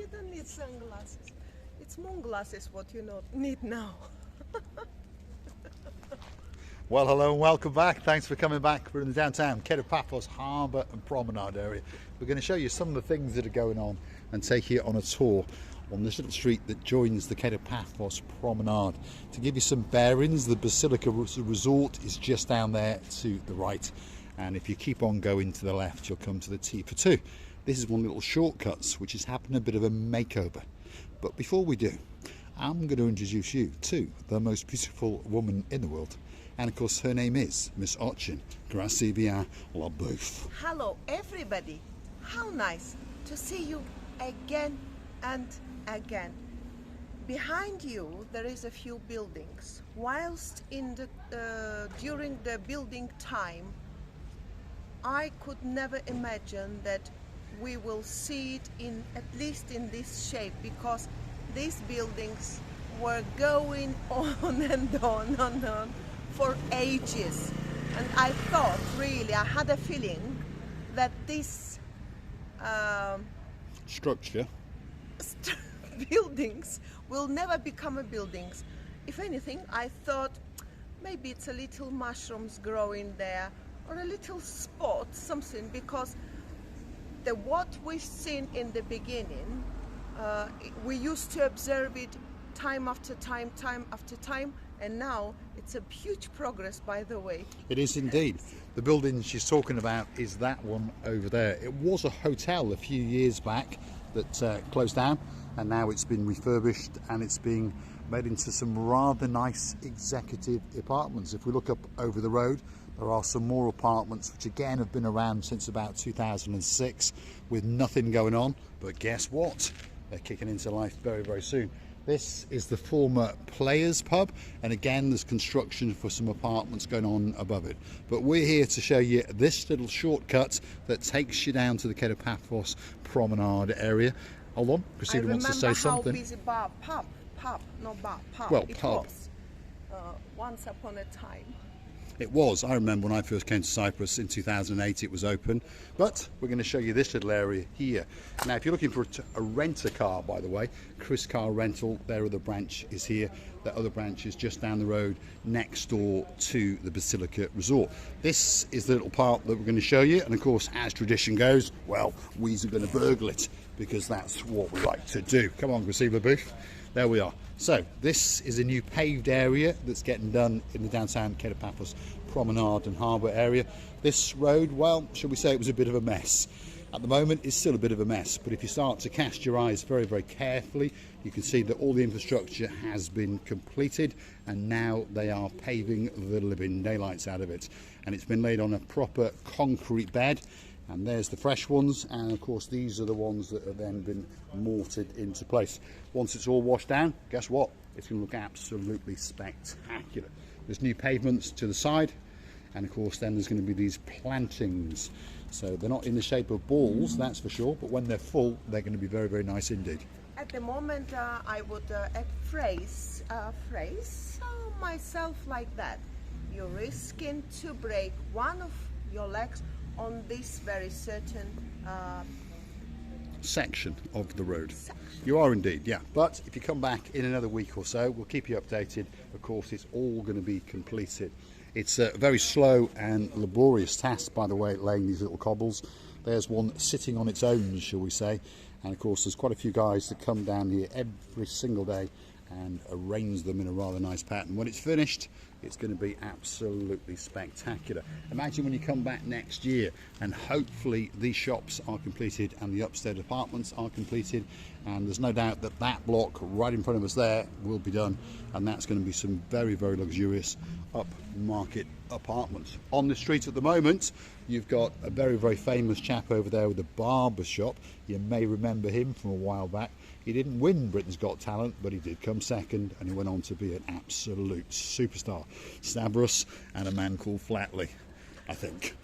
you don't need sunglasses. It's moon glasses what you need now. Well, hello and welcome back. Thanks for coming back. We're in the downtown Paphos Harbour and Promenade area. We're going to show you some of the things that are going on and take you on a tour on this little street that joins the Paphos Promenade. To give you some bearings, the Basilica Resort is just down there to the right, and if you keep on going to the left you'll come to the T for two. This is one little shortcuts which is having a bit of a makeover. But before we do, I'm going to introduce you to the most beautiful woman in the world. And of course her name is Miss Ochin. Grazie bien la bouffe. Hello everybody. How nice to see you again and again. Behind you there is a few buildings. Whilst during the building time, I could never imagine that we will see it at least in this shape, because these buildings were going on and on for ages, and I thought, really, I had a feeling that this structure buildings will never become buildings. If anything, I thought maybe it's a little mushrooms growing there or a little spot, something, because what we've seen in the beginning, we used to observe it time after time after time, and now it's a huge progress, by the way. It is indeed. The building she's talking about is that one over there. It was a hotel a few years back that closed down, and now it's been refurbished and it's being made into some rather nice executive apartments. If we look up over the road, there are some more apartments which again have been around since about 2006 with nothing going on, but guess what? They're kicking into life very, very soon. This is the former Players Pub, and again there's construction for some apartments going on above it. But we're here to show you this little shortcut that takes you down to the Paphos Promenade area. Hold on, Christina wants to say something. I remember how busy pub, well, it pub. was once upon a time. It was. I remember when I first came to Cyprus in 2008 it was open, but we're going to show you this little area here. Now if you're looking for a rent-a-car, by the way, Chris Car Rental, their other branch is here. Their other branch is just down the road next door to the Basilica Resort. This is the little part that we're going to show you, and of course, as tradition goes, well, we're going to burgle it because that's what we like to do. Come on, Gracie Booth. There we are. So this is a new paved area that's getting done in the downtown Paphos Promenade and Harbour area. This road, well, shall we say it was a bit of a mess. At the moment it's still a bit of a mess, but if you start to cast your eyes very, very carefully, you can see that all the infrastructure has been completed, and now they are paving the living daylights out of it. And it's been laid on a proper concrete bed. And there's the fresh ones, and of course these are the ones that have then been mortared into place. Once it's all washed down, guess what? It's going to look absolutely spectacular. There's new pavements to the side, and of course then there's going to be these plantings. So they're not in the shape of balls, that's for sure, but when they're full they're going to be very, very nice indeed. At the moment I would phrase myself like that. You're risking to break one of your legs on this very certain section of the road. You are indeed, yeah. But if you come back in another week or so, we'll keep you updated. Of course, it's all going to be completed. It's a very slow and laborious task, by the way, laying these little cobbles. There's one sitting on its own, shall we say. And of course, there's quite a few guys that come down here every single day and arrange them in a rather nice pattern. When it's finished, it's going to be absolutely spectacular. Imagine when you come back next year and hopefully these shops are completed and the upstairs apartments are completed, and there's no doubt that that block right in front of us there will be done, and that's going to be some very, very luxurious upmarket apartments. On the street at the moment you've got a very, very famous chap over there with a barber shop. You may remember him from a while back. He didn't win Britain's Got Talent, but he did come second, and he went on to be an absolute superstar. Stavros and a man called Flatley, I think.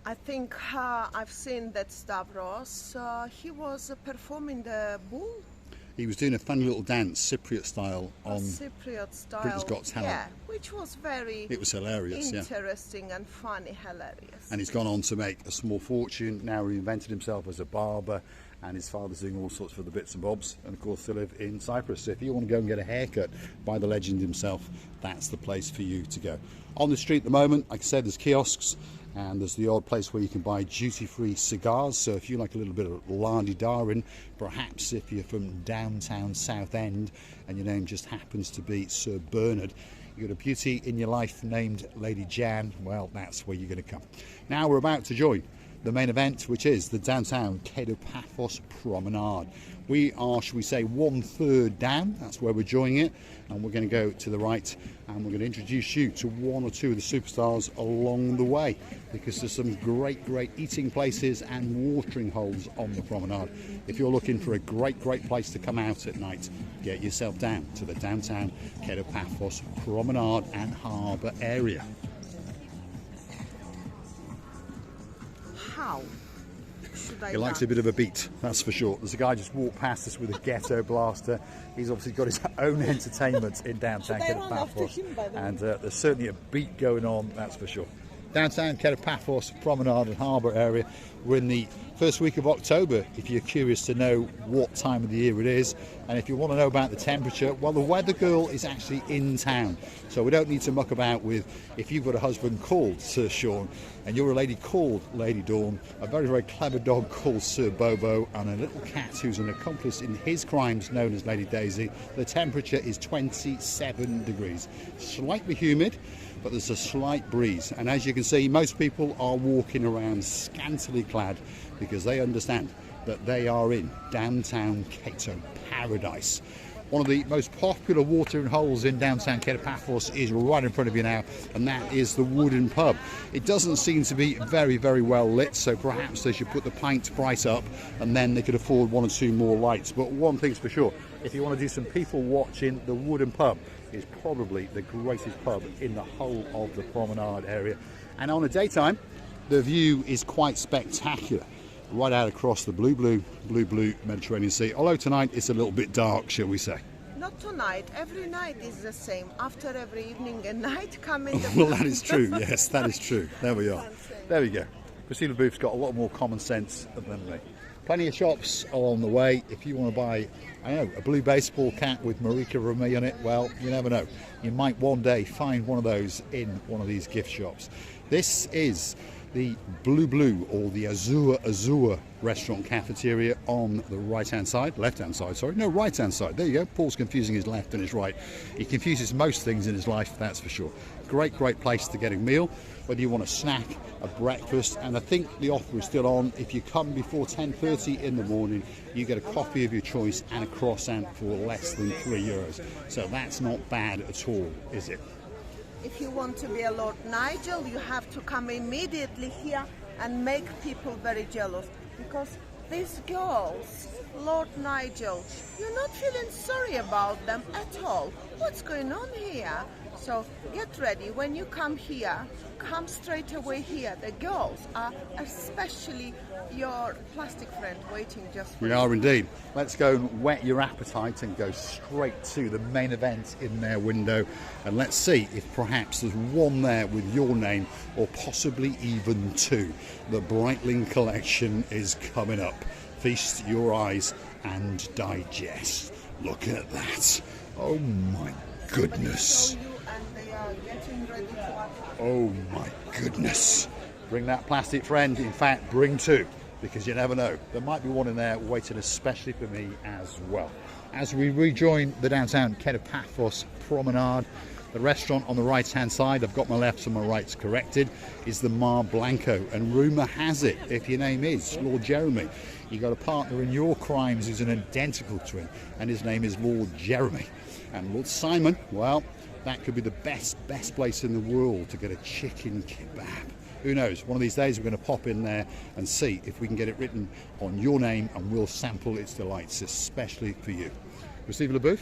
I've seen that Stavros. He was performing the bull. He was doing a funny little dance, Cypriot style, on Britain's Got Talent. Yeah, which was very it was hilarious, interesting and funny, hilarious. And he's gone on to make a small fortune, now reinvented himself as a barber, and his father's doing all sorts of the bits and bobs, and of course they live in Cyprus. So if you want to go and get a haircut by the legend himself, that's the place for you to go. On the street at the moment, like I said, there's kiosks, and there's the odd place where you can buy duty-free cigars. So if you like a little bit of la-di-da, perhaps if you're from downtown Southend and your name just happens to be Sir Bernard, you've got a beauty in your life named Lady Jan, well, that's where you're going to come. Now we're about to join the main event, which is the downtown Paphos Promenade. We are, should we say, 1/3 down. That's where we're joining it, and we're going to go to the right, and we're going to introduce you to one or two of the superstars along the way, because there's some great eating places and watering holes on the promenade. If you're looking for a great place to come out at night, get yourself down to the downtown Paphos Promenade and Harbour area. How should I He likes dance? a bit of a beat, that's for sure. There's a guy just walked past us with a ghetto blaster. He's obviously got his own entertainment in downtown Should I run after Paphos, him, by the way? and there's certainly a beat going on, that's for sure. Downtown Paphos Promenade and Harbour area. We're in the first week of October, if you're curious to know what time of the year it is, and if you want to know about the temperature, well, the weather girl is actually in town, so we don't need to muck about with if you've got a husband called Sir Sean and you're a lady called Lady Dawn, a very clever dog called Sir Bobo, and a little cat who's an accomplice in his crimes known as Lady Daisy. The temperature is 27 degrees, slightly humid, but there's a slight breeze, and as you can see, most people are walking around scantily clad because they understand that they are in downtown Keto paradise. One of the most popular watering holes in downtown Paphos is right in front of you now, and that is the Wooden Pub. It doesn't seem to be very well lit, so perhaps they should put the pint price up and then they could afford one or two more lights. But one thing's for sure, if you want to do some people watching, the Wooden Pub is probably the greatest pub in the whole of the promenade area. And on a daytime, the view is quite spectacular, right out across the blue Mediterranean Sea. Although tonight it's a little bit dark, shall we say. Not tonight. Every night is the same. After every evening and night, come in the Well, that is true. Yes, that is true. There we are. There we go. Priscilla Booth's got a lot more common sense than me. Plenty of shops along the way. If you want to buy, I don't know, a blue baseball cap with Marika and me on it, well, you never know. You might one day find one of those in one of these gift shops. This is the Blue or the Azure restaurant cafeteria on the right-hand side, left-hand side, sorry, no, right-hand side. There you go. Paul's confusing his left and his right. He confuses most things in his life, that's for sure. Great place to get a meal, whether you want a snack, a breakfast, and I think the offer is still on. If you come before 10:30 in the morning, you get a coffee of your choice and a croissant for less than €3. So that's not bad at all, is it? If you want to be a Lord Nigel, you have to come immediately here and make people very jealous, because these girls, Lord Nigel, you're not feeling sorry about them at all. What's going on here? So get ready. When you come here, come straight away here. The girls are especially your plastic friend waiting just for We you. are indeed. Let's go and whet your appetite and go straight to the main event in their window, and let's see if perhaps there's one there with your name, or possibly even two. The Breitling collection is coming up. Feast your eyes and digest. Look at that. Oh my goodness. Show you, and they are getting ready to attack. Oh my goodness. Bring that plastic friend, in fact bring two, because you never know. There might be one in there waiting especially for me as well. As we rejoin the downtown Paphos Promenade, the restaurant on the right hand side, I've got my left and my rights corrected, is the Mar Blanco, and rumour has it, if your name is Lord Jeremy, you got a partner in your crimes who's an identical twin, and his name is Lord Jeremy. And Lord Simon, well, that could be the best place in the world to get a chicken kebab. Who knows, one of these days we're going to pop in there and see if we can get it written on your name, and we'll sample its delights, especially for you. Steve LeBouf?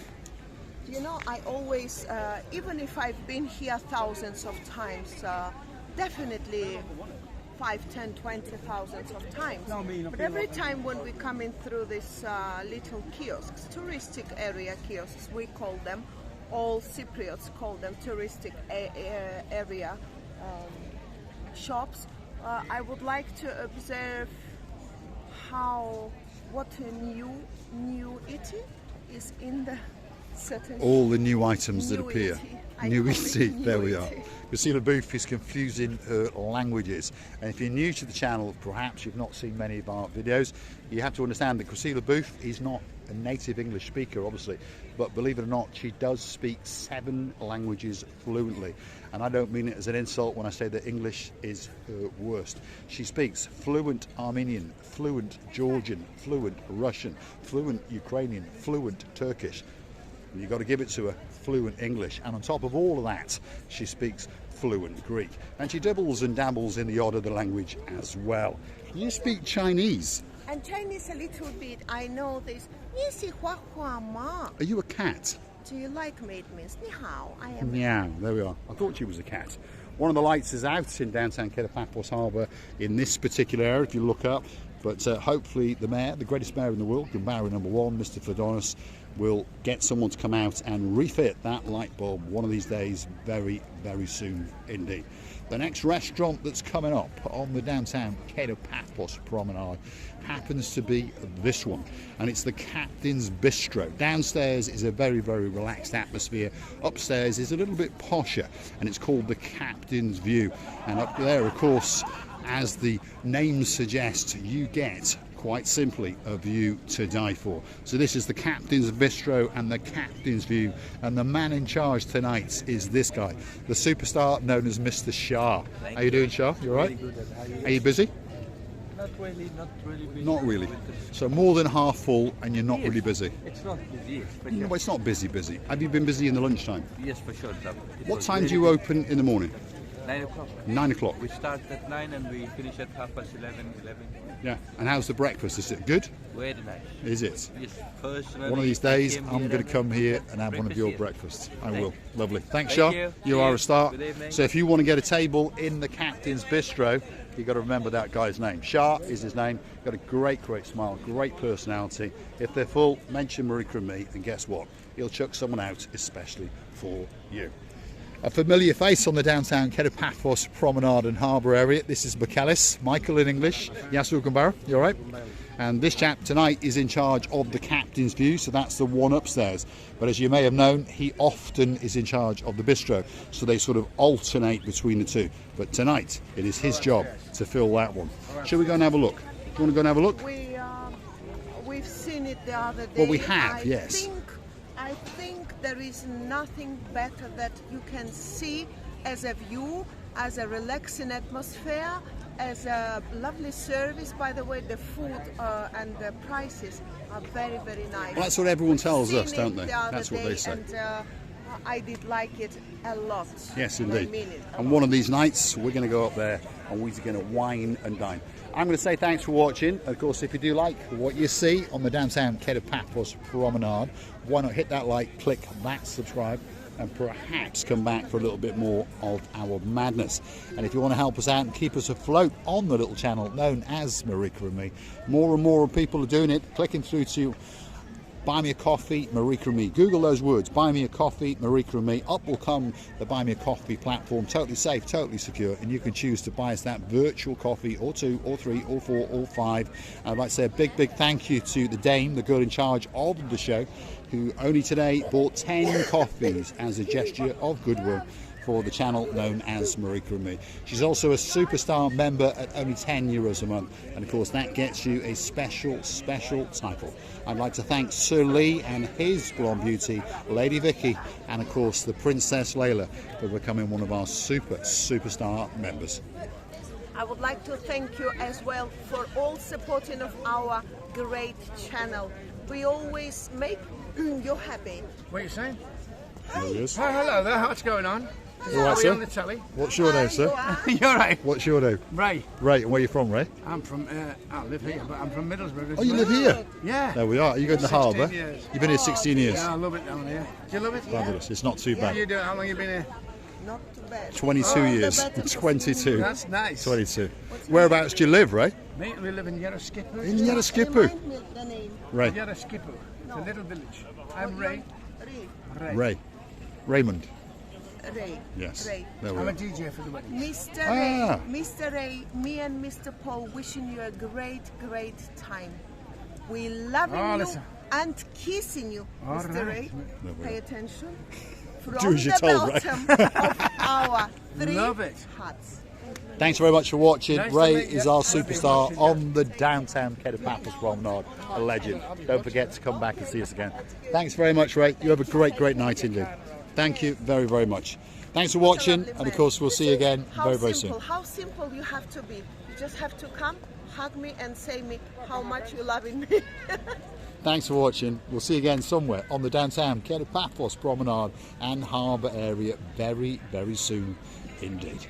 You know, I always, even if I've been here thousands of times, definitely 5, 10, 20,000 of times. But every time when we come in through these little kiosks, touristic area kiosks, we call them, all Cypriots call them touristic area shops, I would like to observe how what new eating is in the certain. All the new items that New appear. Iti. I New call it Iti, there New we are. Iti. Priscilla Booth is confusing her languages. And if you're new to the channel, perhaps you've not seen many of our videos, you have to understand that Priscilla Booth is not a native English speaker, obviously, but believe it or not, she does speak 7 languages fluently. And I don't mean it as an insult when I say that English is her worst. She speaks fluent Armenian, fluent Georgian, fluent Russian, fluent Ukrainian, fluent Turkish. And you've got to give it to her, fluent English. And on top of all of that, she speaks fluent Greek. And she dabbles and dabbles in the odd other language as well. You speak Chinese. And Chinese a little bit. I know this. 你喜欢花吗? Are you a cat? Do you like me? It means 你好, I am. Meow, there we are. I thought she was a cat. One of the lights is out in downtown Paphos Harbour in this particular area, if you look up. But hopefully the mayor, the greatest mayor in the world, Mayor number 1, Mr. Fedonis, will get someone to come out and refit that light bulb one of these days, very, very soon indeed. The next restaurant that's coming up on the downtown Paphos Promenade happens to be this one, and it's the Captain's Bistro. Downstairs is a very, very relaxed atmosphere. Upstairs is a little bit posher, and it's called the Captain's View. And up there, of course, as the name suggests, you get quite simply a view to die for. So this is the Captain's Bistro and the Captain's View, and the man in charge tonight is this guy, the superstar known as Mr. Shah. How you doing, Shah? You all right? Very good. Are you busy? Not really busy. Not really. So more than half full, and you're not Yes. really busy. It's not busy, yes, for No, sure. it's not busy. Have you been busy in the lunchtime? Yes, for sure. Sir. It What was time do very you busy. open in the morning? 9 o'clock. 9 o'clock. We start at 9 and we finish at 11:30. Yeah. And how's the breakfast? Is it good? Very nice. Is it? Yes, personally. One of these I days, came I'm here going to and come here and have one of breakfast your here. breakfasts. I Thank will. you. Lovely. Thanks, Thank Shah. you. You are a Cheers. star. Good evening. So if you want to get a table in the Captain's Bistro, you've got to remember that guy's name. Shah is his name. Got a great smile, great personality. If they're full, mention Marika and me, and guess what? He'll chuck someone out especially for you. A familiar face on the downtown Paphos Promenade and Harbour area. This is Michael in English. Yasu Kumbara, you all right? And this chap tonight is in charge of the Captain's View, so that's the one upstairs. But as you may have known, he often is in charge of the bistro, so they sort of alternate between the two. But tonight, it is his job to fill that one. Shall we go and have a look? Do you want to go and have a look? We've seen it the other day. Well, we have, yes. I think there is nothing better that you can see as a view, as a relaxing atmosphere, as a lovely service. By the way, the food and the prices are very, very nice. Well, that's what everyone tells We've us, seen don't it they? the other That's what they day, say. And I did like it a lot. Yes, And I indeed. mean it a And lot. one of these nights, we're going to go up there and we're going to wine and dine. I'm going to say thanks for watching. Of course, if you do like what you see on the downtown Paphos Promenade, why not hit that like, click that subscribe, and perhaps come back for a little bit more of our madness. And if you want to help us out and keep us afloat on the little channel known as Marika and Me, more and more people are doing it, clicking through to Buy Me a Coffee, Marika and Me. Google those words, Buy Me a Coffee, Marika and Me. Up will come the Buy Me a Coffee platform, totally safe, totally secure, and you can choose to buy us that virtual coffee, or 2, or 3, or 4, or 5. And I'd like to say a big thank you to the dame, the girl in charge of the show, who only today bought 10 coffees as a gesture of goodwill for the channel known as Marika and Me. She's also a superstar member at only €10 a month, and of course that gets you a special title. I'd like to thank Sir Lee and his blonde beauty, Lady Vicky, and of course the Princess Layla for becoming one of our superstar members. I would like to thank you as well for all supporting of our great channel. We always make you happy. What are you saying? There he is. Oh, hello there. What's going on? You all right, Are we sir? on the telly? What's your name, sir? You're right. What's your name? Ray. Ray, and where are you from, Ray? I'm from, I live here, but I'm from Middlesbrough. Oh, you live here? Yeah. There we are. You go to the 16 harbour? years. You've been here 16 years. Yeah, I love it down here. Do you love it? Fabulous. It's not too How bad. you do? How long you been here? Not too bad. 22 Oh, years. the better- 22. That's nice. 22. Whereabouts do you live, Ray? Mate, we live in Yarrow-Skipper. In Yarrow-Skipper. Remind me the name. Ray. Yarrow-Skipper. It's a little village. I'm Ray. Ray. Ray. Raymond. Ray. Yes. Ray. There we I'm a are. DJ for the wedding. Mr. Ah. Ray, me and Mr. Paul wishing you a great time. We loving Oh, you listen. and kissing you, All Mr. right. Ray. Pay attention. Do From as you're the told, Ray. bottom of our three Love it. hearts. Thanks very much for watching. Nice to Ray meet you. is our Nice to meet superstar you. on the downtown Paphos Promenade. A legend. Don't forget to come back and see us again. Thanks very much, Ray. You have a great, great night indeed. Thank you very, very much. Thanks for watching, and of course we'll see you again very, very soon. How simple you have to be. You just have to come, hug me, and say me how much you loving me. Thanks for watching. We'll see you again somewhere on the downtown Paphos Promenade and Harbour area very, very soon indeed.